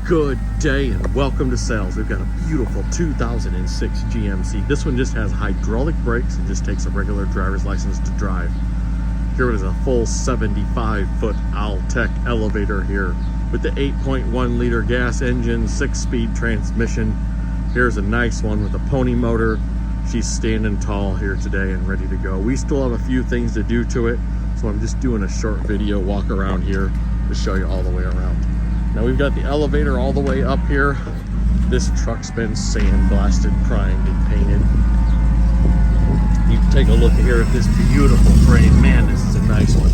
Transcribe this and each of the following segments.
Good day and welcome to sales. We've got a beautiful 2006 GMC. This one just has hydraulic brakes and just takes a regular driver's license to drive. Here is a full 75-foot Altec elevator here with the 8.1 liter gas engine, 6-speed transmission. Here's a nice one with a pony motor. She's standing tall here today and ready to go. We still have a few things to do to it, so I'm just doing a short video walk around here to show you all the way around. Now we've got the elevator all the way up here. This truck's been sandblasted, primed, and painted. You can take a look here at this beautiful frame. Man, this is a nice one.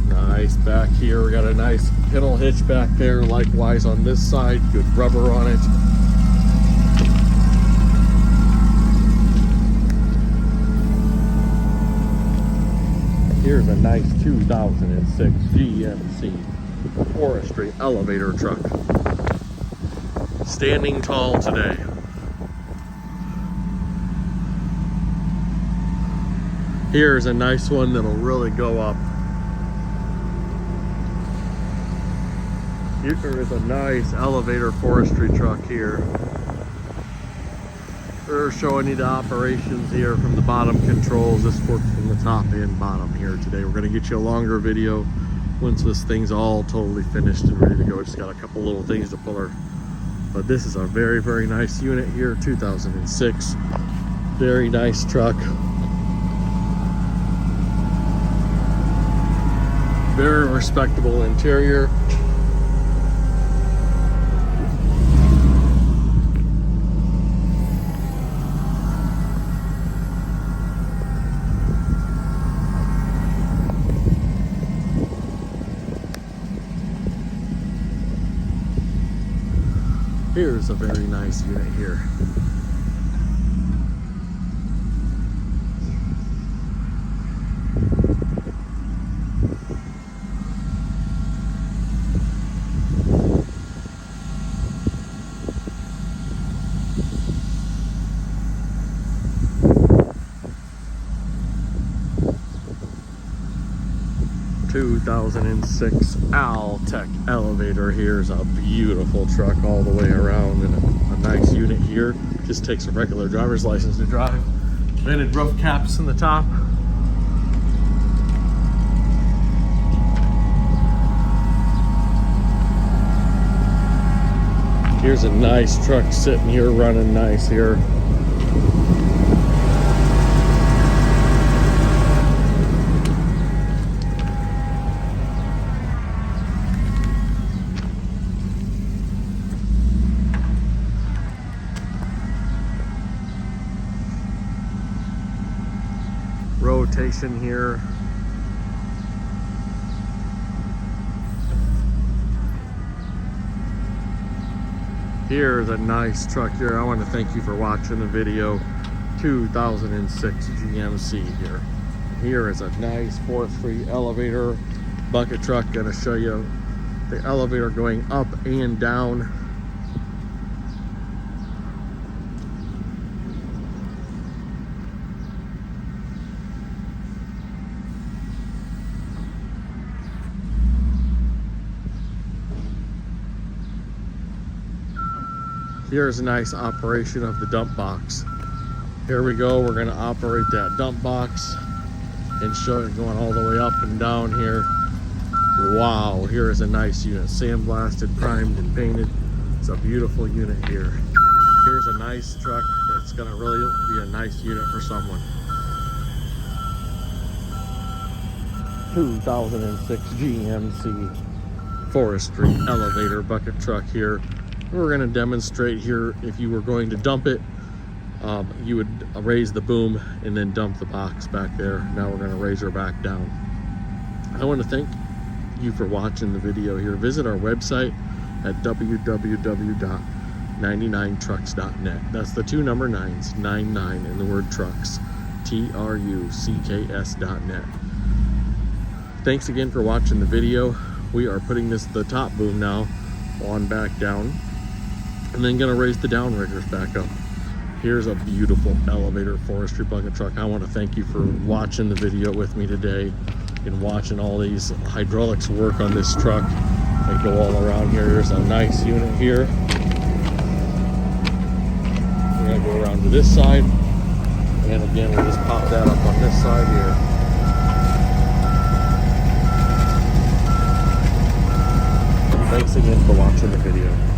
Nice back here. We got a nice kennel hitch back there. Likewise on this side, good rubber on it. Here's a nice 2006 GMC Forestry elevator truck. Standing tall today. Here's a nice one that'll really go up. Here is a nice elevator forestry truck here. We're showing you the operations here from the bottom controls. This works from the top and bottom here today. We're going to get you a longer video once this thing's all totally finished and ready to go. Just got a couple little things to pull her. But this is a very, very nice unit here, 2006. Very nice truck. Very respectable interior. Here's a very nice unit here. '2006 Altec elevator. Here's a beautiful truck all the way around, and a nice unit here. Just takes a regular driver's license to drive. Vented roof caps in the top. Here's a nice truck sitting here running nice here. Rotation here. Here's a nice truck here. I want to thank you for watching the video. 2006 GMC here. Here is a nice forestry elevator bucket truck. Gonna show you the elevator going up and down. Here's a nice operation of the dump box. Here we go. We're going to operate that dump box and show it going all the way up and down here. Wow, here is a nice unit. Sandblasted, primed, and painted. It's a beautiful unit here. Here's a nice truck that's going to really be a nice unit for someone. 2006 GMC Forestry elevator bucket truck here. We're going to demonstrate here. If you were going to dump it, you would raise the boom and then dump the box back there. Now we're going to raise her back down. I want to thank you for watching the video here. Visit our website at www.99trucks.net. That's the 2 number 9s, 99, and the word trucks, trucks.net. Thanks again for watching the video. We are putting the top boom now on back down, and then gonna raise the downriggers back up. Here's a beautiful elevator forestry bucket truck. I want to thank you for watching the video with me today and watching all these hydraulics work on this truck. They go all around here. Here's a nice unit here. We're gonna go around to this side, and again we'll just pop that up on this side here. Thanks again for watching the video.